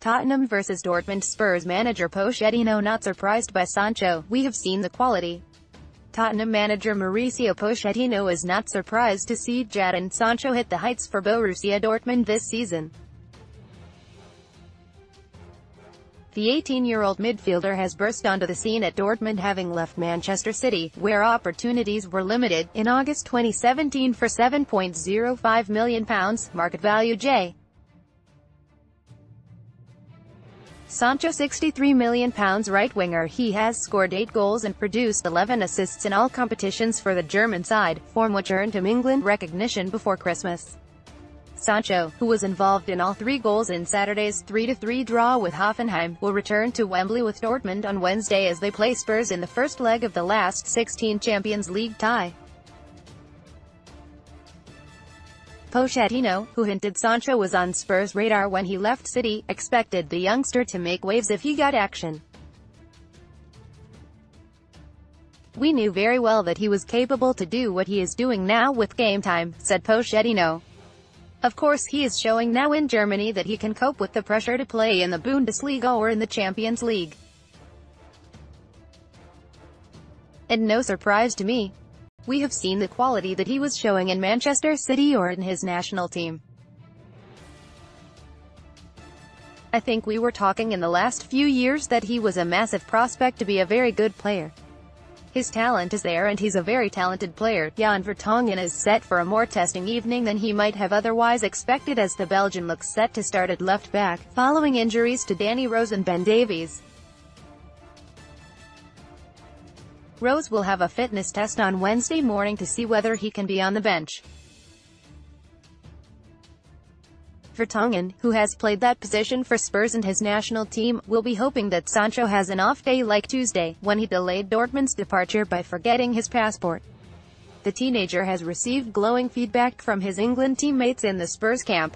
Tottenham vs Dortmund. Spurs manager Pochettino not surprised by Sancho. "We have seen the quality." Tottenham manager Mauricio Pochettino is not surprised to see Jadon Sancho hit the heights for Borussia Dortmund this season. The 18-year-old midfielder has burst onto the scene at Dortmund, having left Manchester City, where opportunities were limited, in August 2017 for £7.05 million, market value J. Sancho £63 million right-winger. He has scored 8 goals and produced 11 assists in all competitions for the German side, form which earned him England recognition before Christmas. Sancho, who was involved in all 3 goals in Saturday's 3-3 draw with Hoffenheim, will return to Wembley with Dortmund on Wednesday as they play Spurs in the first leg of the last 16 Champions League tie. Pochettino, who hinted Sancho was on Spurs' radar when he left City, expected the youngster to make waves if he got action. "We knew very well that he was capable to do what he is doing now with game time," said Pochettino. "Of course he is showing now in Germany that he can cope with the pressure to play in the Bundesliga or in the Champions League. And no surprise to me. We have seen the quality that he was showing in Manchester City or in his national team. I think we were talking in the last few years that he was a massive prospect to be a very good player. His talent is there and he's a very talented player." Jan Vertonghen is set for a more testing evening than he might have otherwise expected as the Belgian looks set to start at left back, following injuries to Danny Rose and Ben Davies. Rose will have a fitness test on Wednesday morning to see whether he can be on the bench. Vertonghen, who has played that position for Spurs and his national team, will be hoping that Sancho has an off day like Tuesday, when he delayed Dortmund's departure by forgetting his passport. The teenager has received glowing feedback from his England teammates in the Spurs camp.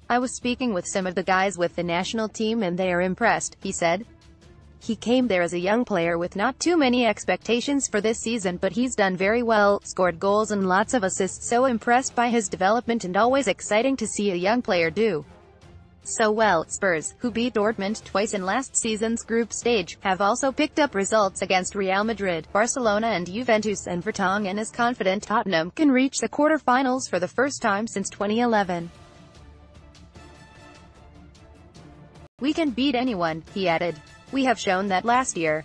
"I was speaking with some of the guys with the national team and they are impressed," he said. "He came there as a young player with not too many expectations for this season, but he's done very well, scored goals and lots of assists, so impressed by his development and always exciting to see a young player do so well." Spurs, who beat Dortmund twice in last season's group stage, have also picked up results against Real Madrid, Barcelona and Juventus, and Vertonghen is confident Tottenham can reach the quarter-finals for the first time since 2011. "We can beat anyone," he added. "We have shown that last year.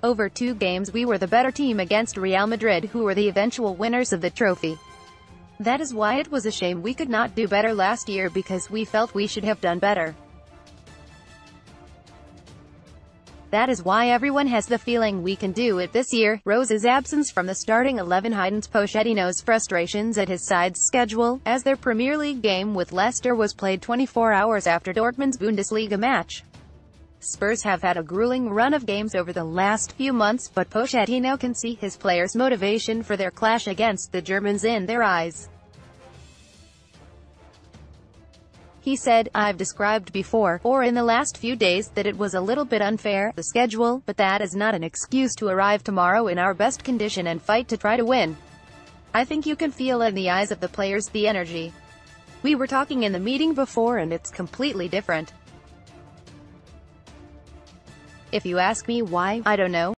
Over 2 games we were the better team against Real Madrid, who were the eventual winners of the trophy. That is why it was a shame we could not do better last year, because we felt we should have done better. That is why everyone has the feeling we can do it this year." Rose's absence from the starting 11 heightens Pochettino's frustrations at his side's schedule, as their Premier League game with Leicester was played 24 hours after Dortmund's Bundesliga match. Spurs have had a grueling run of games over the last few months, but Pochettino can see his players' motivation for their clash against the Germans in their eyes. He said, "I've described before, or in the last few days, that it was a little bit unfair, the schedule, but that is not an excuse to arrive tomorrow in our best condition and fight to try to win. I think you can feel in the eyes of the players the energy. We were talking in the meeting before and it's completely different. If you ask me why, I don't know.